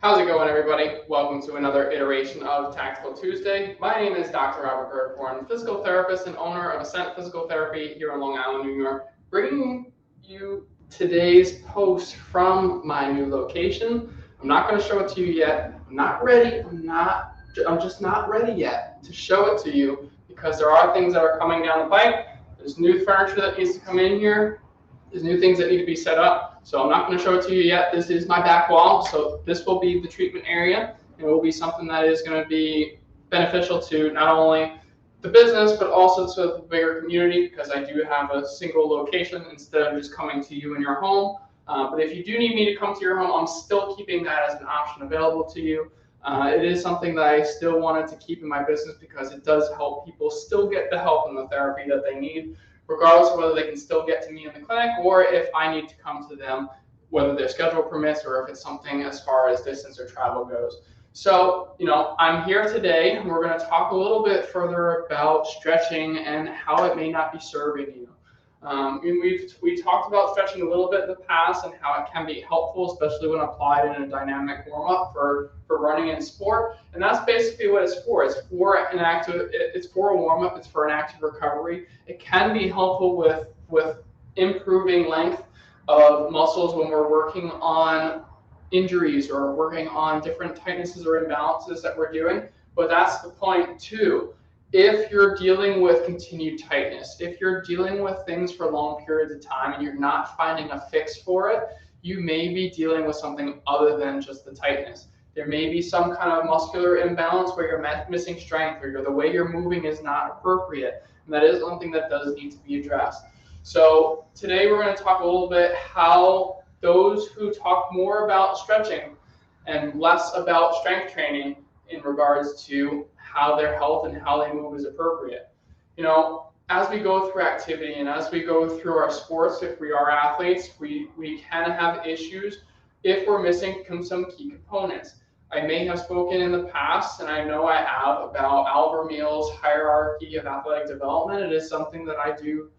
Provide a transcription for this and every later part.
How's it going, everybody? Welcome to another iteration of Tactical Tuesday. My name is Dr. Robert Gertborn, physical therapist and owner of Ascent Physical Therapy here in Long Island, New York, bringing you today's post from my new location. I'm not going to show it to you yet. I'm not ready. I'm just not ready yet to show it to you because there are things that are coming down the pipe. There's new furniture that needs to come in here. There's new things that need to be set up. So I'm not going to show it to you yet. This is my back wall. So this will be the treatment area. It will be something that is going to be beneficial to not only the business, but also to the bigger community, because I do have a single location instead of just coming to you in your home. But if you do need me to come to your home, I'm still keeping that as an option available to you. It is something that I still wanted to keep in my business because it does help people still get the help and the therapy that they need, regardless of whether they can still get to me in the clinic or if I need to come to them, whether their schedule permits or if it's something as far as distance or travel goes. So, I'm here today and we're going to talk a little bit further about stretching and how it may not be serving you. We talked about stretching a little bit in the past and how it can be helpful, especially when applied in a dynamic warm-up for running in sport. And that's basically what it's for. It's for a warm-up, it's for an active recovery. It can be helpful with improving length of muscles when we're working on injuries or working on different tightnesses or imbalances that we're doing. But that's the point too. If you're dealing with continued tightness, if you're dealing with things for long periods of time and you're not finding a fix for it, you may be dealing with something other than just the tightness. There may be some kind of muscular imbalance where you're missing strength or the way you're moving is not appropriate. And that is something that does need to be addressed. So today we're going to talk a little bit how those who talk more about stretching and less about strength training in regards to how their health and how they move is appropriate. As we go through activity and as we go through our sports, if we are athletes, we can have issues if we're missing some key components. I may have spoken in the past, and I know I have, about Albert Meal's hierarchy of athletic development. It is something that I do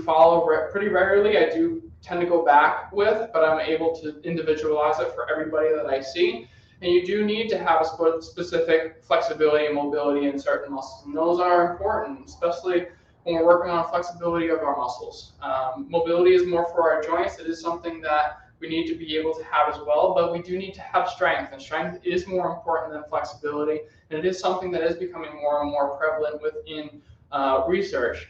follow pretty regularly. I do tend to go back with, but I'm able to individualize it for everybody that I see. And you do need to have a specific flexibility and mobility in certain muscles. And those are important, especially when we're working on flexibility of our muscles. Mobility is more for our joints. It is something that we need to be able to have as well, but we do need to have strength. And strength is more important than flexibility. And it is something that is becoming more and more prevalent within research.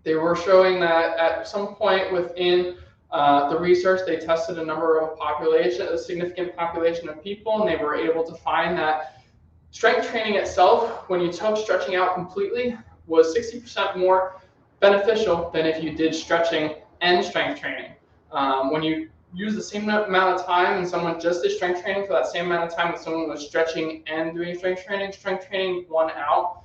They were showing that at some point within the research, they tested a significant population of people, and they were able to find that strength training itself, when you took stretching out completely, was 60% more beneficial than if you did stretching and strength training. When you use the same amount of time and someone just did strength training for that same amount of time that someone was stretching and doing strength training won out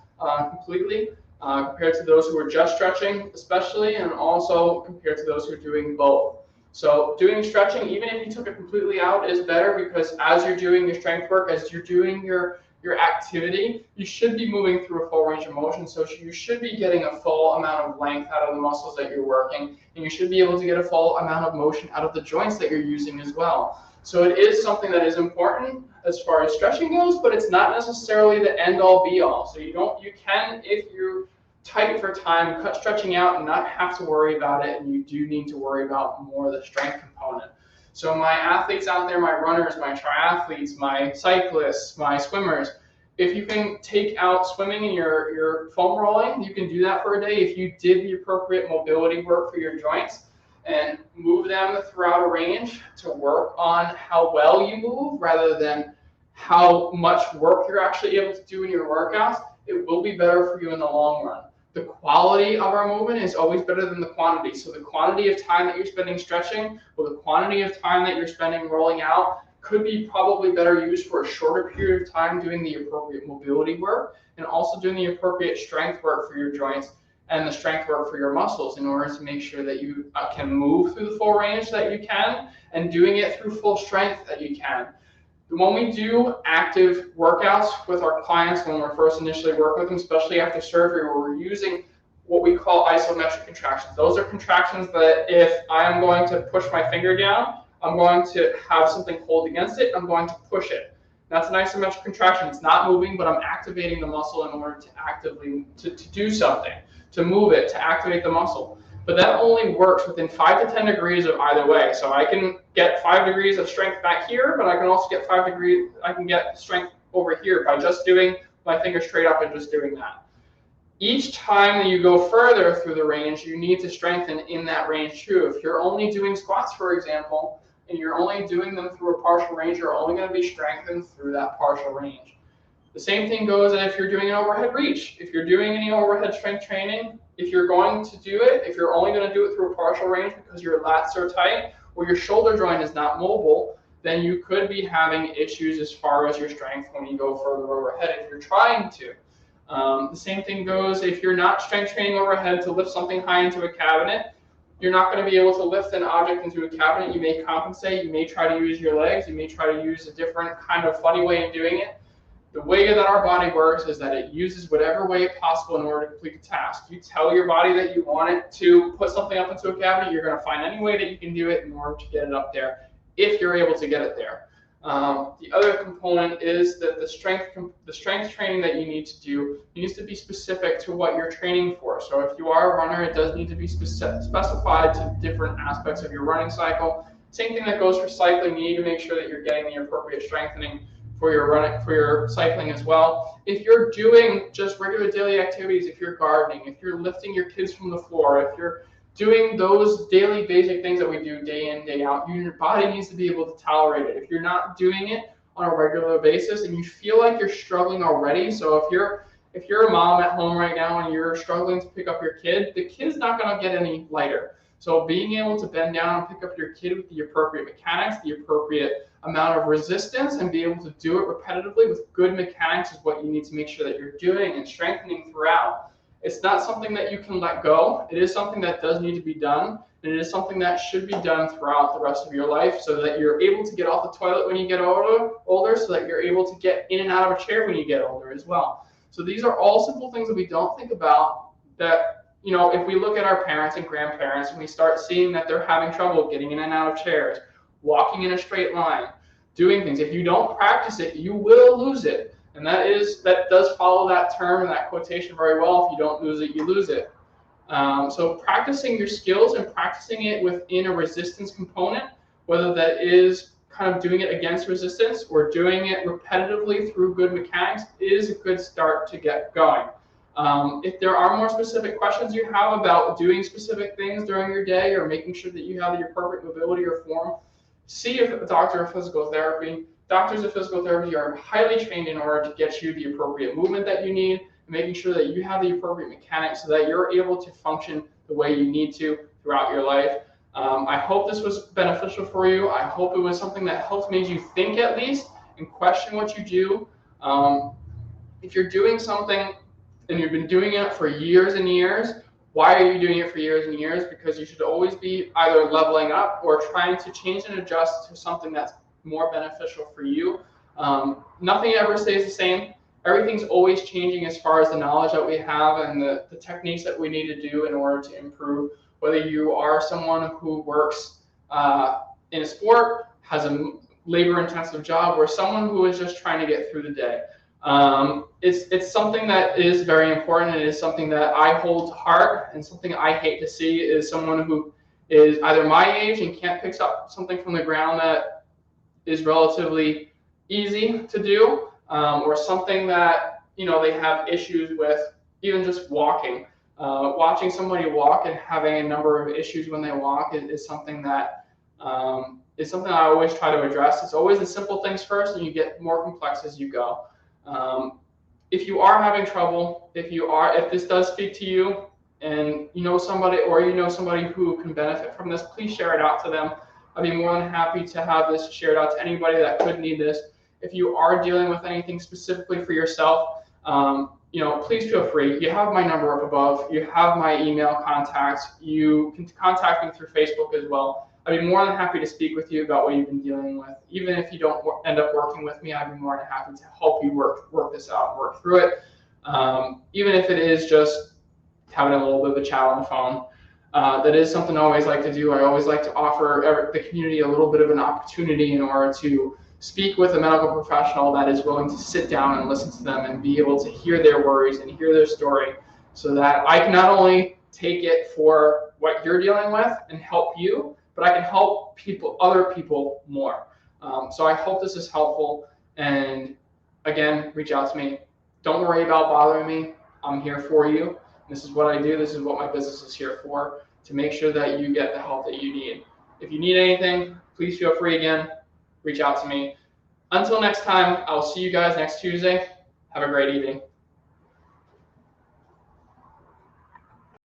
completely. Compared to those who are just stretching, especially, and also compared to those who are doing both. So doing stretching, even if you took it completely out, is better because as you're doing your strength work, as you're doing your activity, you should be moving through a full range of motion. So you should be getting a full amount of length out of the muscles that you're working, and you should be able to get a full amount of motion out of the joints that you're using as well. So it is something that is important as far as stretching goes, but it's not necessarily the end-all be-all. So you can, if you're tight for time, cut stretching out and not have to worry about it, and you do need to worry about more of the strength component. So my athletes out there, my runners, my triathletes, my cyclists, my swimmers, if you can take out swimming and your foam rolling, you can do that for a day. If you did the appropriate mobility work for your joints and move them throughout a range to work on how well you move rather than how much work you're actually able to do in your workouts, it will be better for you in the long run. The quality of our movement is always better than the quantity. So the quantity of time that you're spending stretching or the quantity of time that you're spending rolling out could be probably better used for a shorter period of time doing the appropriate mobility work and also doing the appropriate strength work for your joints and the strength work for your muscles in order to make sure that you can move through the full range that you can and doing it through full strength that you can. When we do active workouts with our clients, when we're first initially working with them, especially after surgery, where we're using what we call isometric contractions. Those are contractions that if I am going to push my finger down, I'm going to have something hold against it. I'm going to push it. That's an isometric contraction. It's not moving, but I'm activating the muscle in order to actively to do something, to move it, to activate the muscle. But that only works within 5 to 10 degrees of either way. So I can get 5 degrees of strength back here, but I can also get 5 degrees, I can get strength over here by just doing my finger straight up and just doing that. Each time that you go further through the range, you need to strengthen in that range too. If you're only doing squats, for example, and you're only doing them through a partial range, you're only going to be strengthened through that partial range. The same thing goes if you're doing an overhead reach. If you're doing any overhead strength training, if you're going to do it, if you're only going to do it through a partial range because your lats are tight or your shoulder joint is not mobile, then you could be having issues as far as your strength when you go further overhead if you're trying to. The same thing goes if you're not strength training overhead to lift something high into a cabinet. You're not going to be able to lift an object into a cabinet. You may compensate. You may try to use your legs. You may try to use a different kind of funny way of doing it. The way that our body works is that it uses whatever way possible in order to complete the task. You tell your body that you want it to put something up into a cabinet, you're going to find any way that you can do it in order to get it up there, if you're able to get it there. The other component is that the strength training that you need to do needs to be specific to what you're training for. So if you are a runner, it does need to be specified to different aspects of your running cycle. Same thing that goes for cycling. You need to make sure that you're getting the appropriate strengthening for your cycling as well. If you're doing just regular daily activities, if you're gardening, if you're lifting your kids from the floor, if you're doing those daily basic things that we do day in, day out, your body needs to be able to tolerate it. If you're not doing it on a regular basis and you feel like you're struggling already, so if you're a mom at home right now and you're struggling to pick up your kid, the kid's not going to get any lighter. So being able to bend down and pick up your kid with the appropriate mechanics, the appropriate amount of resistance, and be able to do it repetitively with good mechanics is what you need to make sure that you're doing and strengthening throughout. It's not something that you can let go. It is something that does need to be done, and it is something that should be done throughout the rest of your life so that you're able to get off the toilet when you get older, so that you're able to get in and out of a chair when you get older as well. So these are all simple things that we don't think about that, if we look at our parents and grandparents and we start seeing that they're having trouble getting in and out of chairs, walking in a straight line, doing things. If you don't practice it, you will lose it. And that does follow that term and that quotation very well. If you don't lose it, you lose it. So practicing your skills and practicing it within a resistance component, whether that is kind of doing it against resistance or doing it repetitively through good mechanics, is a good start to get going. If there are more specific questions you have about doing specific things during your day or making sure that you have the appropriate mobility or form, see a doctor of physical therapy. Doctors of physical therapy are highly trained in order to get you the appropriate movement that you need, and making sure that you have the appropriate mechanics so that you're able to function the way you need to throughout your life. I hope this was beneficial for you. I hope it was something that helped made you think at least and question what you do. If you're doing something and you've been doing it for years and years, why are you doing it for years and years? Because you should always be either leveling up or trying to change and adjust to something that's more beneficial for you. Nothing ever stays the same. Everything's always changing as far as the knowledge that we have and the techniques that we need to do in order to improve. Whether you are someone who works in a sport, has a labor-intensive job, or someone who is just trying to get through the day. It's something that is very important. It is something that I hold to heart, and something I hate to see is someone who is either my age and can't pick up something from the ground that is relatively easy to do, or something that they have issues with, even just walking. Watching somebody walk and having a number of issues when they walk is something that I always try to address. It's always the simple things first, and you get more complex as you go. If you are having trouble, if this does speak to you, and you know somebody who can benefit from this, please share it out to them. I'd be more than happy to have this shared out to anybody that could need this. If you are dealing with anything specifically for yourself, please feel free. You have my number up above. You have my email contacts. You can contact me through Facebook as well. I'd be more than happy to speak with you about what you've been dealing with. Even if you don't end up working with me, I'd be more than happy to help you work this out, work through it. Even if it is just having a little bit of a chat on the phone. That is something I always like to do. I always like to offer the community a little bit of an opportunity in order to speak with a medical professional that is willing to sit down and listen to them and be able to hear their worries and hear their story, so that I can not only take it for what you're dealing with and help you, but I can help other people more. So I hope this is helpful. And again, reach out to me. Don't worry about bothering me. I'm here for you. This is what I do. This is what my business is here for, to make sure that you get the help that you need. If you need anything, please feel free again. Reach out to me. Until next time, I'll see you guys next Tuesday. Have a great evening.